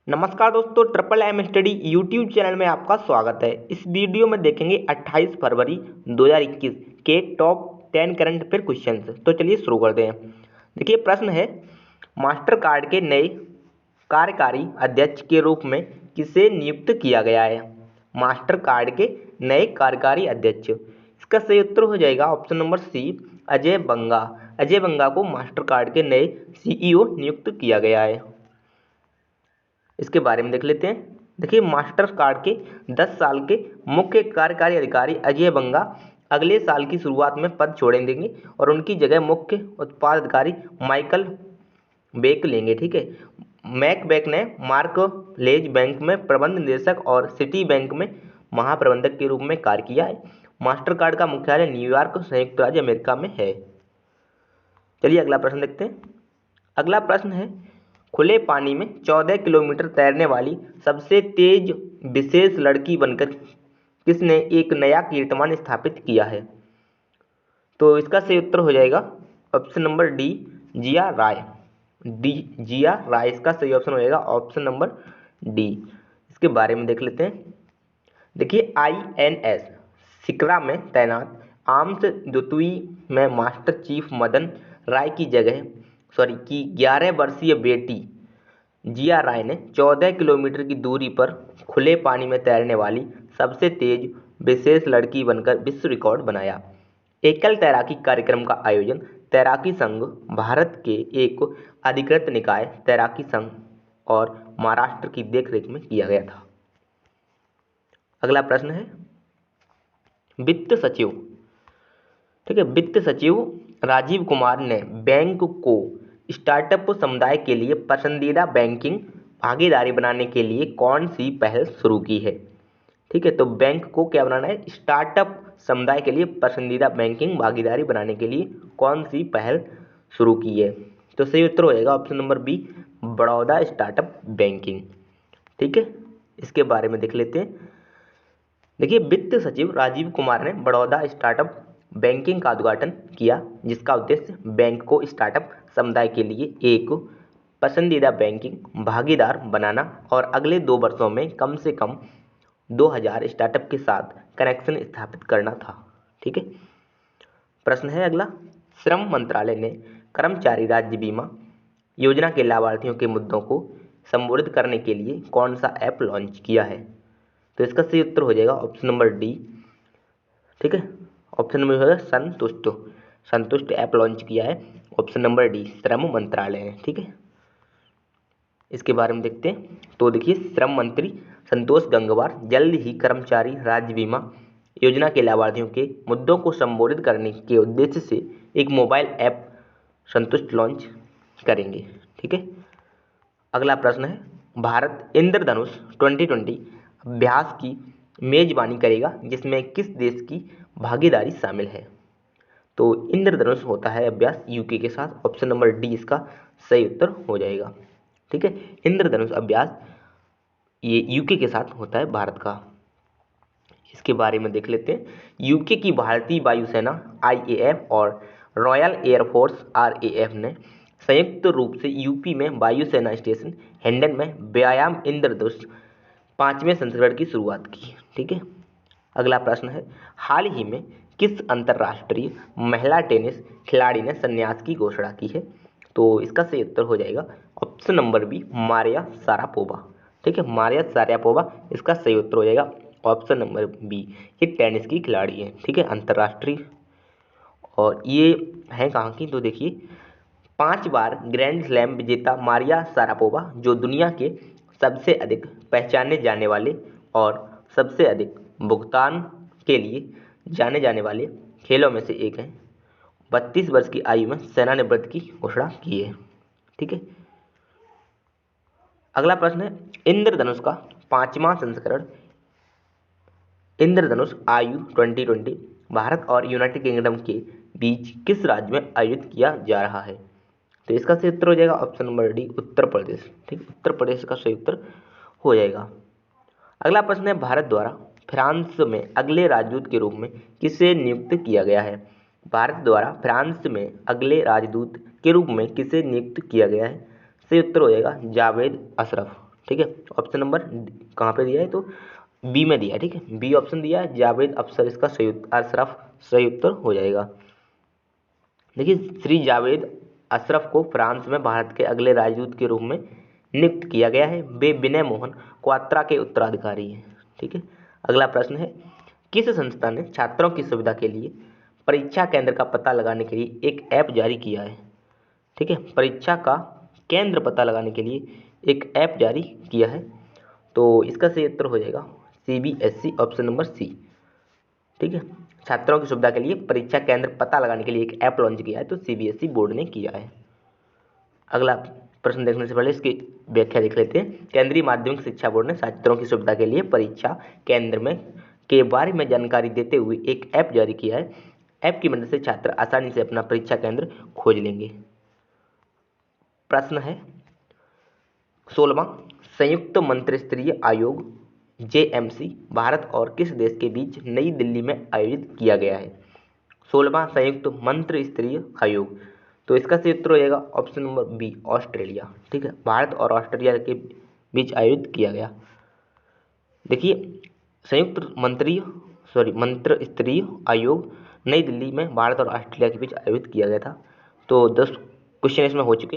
नमस्कार दोस्तों, triple M study YouTube channel में आपका स्वागत है। इस वीडियो में देखेंगे 28 फरवरी 2021 के टॉप 10 करंट अफेयर क्वेश्चंस। तो चलिए शुरू करते हैं। देखिए प्रश्न है, मास्टर कार्ड के नए कार्यकारी अध्यक्ष के रूप में किसे नियुक्त किया गया है? मास्टर कार्ड के नए कार्यकारी अध्यक्ष, इसका सही उत्तर हो जाएगा ऑप्शन नंबर सी, अजय बंगा। अजय बंगा को मास्टर कार्ड के नए सीईओ नियुक्त किया गया है। इसके बारे में देख लेते हैं। देखिए मास्टर कार्ड के 10 साल के मुख्य कार्यकारी अधिकारी अजय बंगा अगले साल की शुरुआत में पद छोड़ देंगे और उनकी जगह मुख्य उत्पाद अधिकारी माइकल बेक लेंगे। ठीक है, मैक बेक ने मार्क लेज बैंक में प्रबंध निदेशक और सिटी बैंक में महाप्रबंधक के रूप में कार्य किया है। मास्टर कार्ड का मुख्यालय न्यूयॉर्क, संयुक्त राज्य अमेरिका में है। चलिए अगला प्रश्न देखते हैं। अगला प्रश्न है, खुले पानी में 14 किलोमीटर तैरने वाली सबसे तेज विशेष लड़की बनकर किसने एक नया कीर्तिमान स्थापित किया है? तो इसका सही उत्तर हो जाएगा ऑप्शन नंबर डी, जिया राय। डी, जिया राय इसका सही ऑप्शन हो जाएगा ऑप्शन नंबर डी। इसके बारे में देख लेते हैं। देखिए आईएनएस शिक्रा में तैनात आर्म्स द्वितीय में मास्टर चीफ मदन राय की जगह की 11 वर्षीय बेटी जिया राय ने 14 किलोमीटर की दूरी पर खुले पानी में तैरने वाली सबसे तेज विशेष लड़की बनकर विश्व रिकॉर्ड बनाया। एकल तैराकी कार्यक्रम का आयोजन तैराकी संघ भारत के एक अधिकृत निकाय तैराकी संघ और महाराष्ट्र की देखरेख में किया गया था। अगला प्रश्न है, वित्त सचिव, ठीक है, वित्त सचिव राजीव कुमार ने बैंक को स्टार्टअप समुदाय के लिए पसंदीदा बैंकिंग भागीदारी बनाने के लिए कौन सी पहल शुरू की है? ठीक है, तो बैंक को क्या बनाना है? स्टार्टअप समुदाय के लिए पसंदीदा बैंकिंग भागीदारी बनाने के लिए कौन सी पहल शुरू की है? तो सही उत्तर हो जाएगा option number B, Baroda startup banking. ठीक है, इसके बारे में देख लेते हैं। देखिए वित्त सचिव राजीव कुमार ने बड़ौदा स्टार्टअप बैंकिंग का उद्घाटन किया, जिसका उद्देश्य बैंक को स्टार्टअप समुदाय के लिए एक पसंदीदा बैंकिंग भागीदार बनाना और अगले 2 वर्षों में कम से कम 2000 स्टार्टअप के साथ कनेक्शन स्थापित करना था। ठीक है, प्रश्न है अगला, श्रम मंत्रालय ने कर्मचारी राज्य बीमा योजना के लाभार्थियों के मुद्दों को संबोधित करने के लिए कौन सा ऐप लॉन्च किया है? तो इसका सही उत्तर हो जाएगा ऑप्शन नंबर डी। ठीक है, ऑप्शन नंबर हो जाएगा संतुष्ट। संतुष्ट ऐप लॉन्च किया है ऑप्शन नंबर डी, श्रम मंत्रालय ने। ठीक है, इसके बारे में देखते हैं। तो देखिए श्रम मंत्री संतोष गंगवार जल्द ही कर्मचारी राज्य बीमा योजना के लाभार्थियों के मुद्दों को संबोधित करने के उद्देश्य से एक मोबाइल ऐप संतुष्ट लॉन्च करेंगे। ठीक है, अगला प्रश्न है, भारत इंद्रधनुष 2020 अभ्यास की मेजबानी करेगा, जिसमें किस देश की भागीदारी शामिल है? तो इंद्रधनुष होता है अभ्यास यूके के साथ, ऑप्शन नंबर डी इसका सही उत्तर हो जाएगा। ठीक है, इंद्रधनुष अभ्यास ये यूके के साथ होता है भारत का। इसके बारे में देख लेते हैं। यूके की भारतीय वायुसेना आईएएफ और रॉयल एयरफोर्स आरएएफ ने संयुक्त रूप से यूपी में वायुसेना स्टेशन हेंडन में व्यायाम इंद्रधनुष 5वें संस्करण की शुरुआत की। ठीक है, अगला प्रश्न है, हाल ही में किस अंतर्राष्ट्रीय महिला टेनिस खिलाड़ी ने संन्यास की घोषणा की है? तो इसका सही उत्तर हो जाएगा option number B, Maria Sharapova. ठीक है, मारिया शारापोवा इसका सही उत्तर हो जाएगा ऑप्शन नंबर बी। ये टेनिस की खिलाड़ी है। ठीक है, अंतर्राष्ट्रीय, और ये है कहाँ की? तो देखिए 5 बार ग्रैंड स्लैम विजेता मारिया शारापोवा, जो दुनिया के सबसे अधिक पहचाने जाने वाले और सबसे अधिक भुगतान के लिए जाने जाने वाले खेलों में से एक हैं, 32 वर्ष की आयु में सेवानिवृत्ति की घोषणा की है। ठीक है, अगला प्रश्न है, इंद्रधनुष का 5वां संस्करण इंद्रधनुष आयु 2020 भारत और यूनाइटेड किंगडम के बीच किस राज्य में आयोजित किया जा रहा है? तो इसका सही उत्तर हो जाएगा option number D, Uttar Pradesh. ठीक, उत्तर प्रदेश का सही उत्तर हो जाएगा। अगला प्रश्न है, भारत द्वारा फ्रांस में अगले राजदूत के रूप में किसे नियुक्त किया गया है? भारत द्वारा फ्रांस में अगले राजदूत के रूप में किसे नियुक्त किया गया है? सही उत्तर हो जाएगा जावेद अशरफ। ठीक है। ऑप्शन नंबर कहाँ पे दिया है, तो बी में दिया है, ठीक है, बी ऑप्शन दिया है, जावेद अफसर इसका अशरफ सही उत्तर हो जाएगा। देखिए, श्री जावेद अशरफ को फ्रांस में भारत के अगले राजदूत के रूप में नियुक्त किया गया है। वे विनय मोहन क्वात्रा के उत्तराधिकारी हैं, ठीक है। अगला प्रश्न है, किस संस्था ने छात्रों की सुविधा के लिए परीक्षा केंद्र का पता लगाने के लिए एक ऐप जारी किया है, ठीक है, परीक्षा का केंद्र पता लगाने के लिए एक ऐप जारी किया है। तो इसका सही उत्तर हो जाएगा CBSE ऑप्शन नंबर सी, ठीक है। छात्रों की सुविधा के लिए परीक्षा केंद्र पता लगाने के लिए एक ऐप लॉन्च किया है, तो CBSE बोर्ड ने किया है। अगला प्रश्न देखने से पहले इसकी व्याख्या देख लेते हैं। केंद्रीय माध्यमिक शिक्षा बोर्ड ने छात्रों की सुविधा के लिए परीक्षा केंद्र में के बारे में जानकारी देते हुए एक ऐप जारी किया है। ऐप की मदद से छात्र आसानी से अपना परीक्षा केंद्र खोज लेंगे। प्रश्न है 16वां, संयुक्त मंत्रिस्तरीय आयोग JMC भारत और किस देश के बीच नई दिल्ली में आयोजित किया गया है। 16वां संयुक्त मंत्रिस्तरीय आयोग, तो इसका सही उत्तर हो जाएगा ऑप्शन नंबर बी, ऑस्ट्रेलिया, ठीक है, भारत और ऑस्ट्रेलिया के बीच आयोजित किया गया। देखिए, संयुक्त मंत्रिस्तरीय आयोग नई दिल्ली में भारत और ऑस्ट्रेलिया के बीच आयोजित किया गया था। तो 10 क्वेश्चन इसमें हो चुके हैं।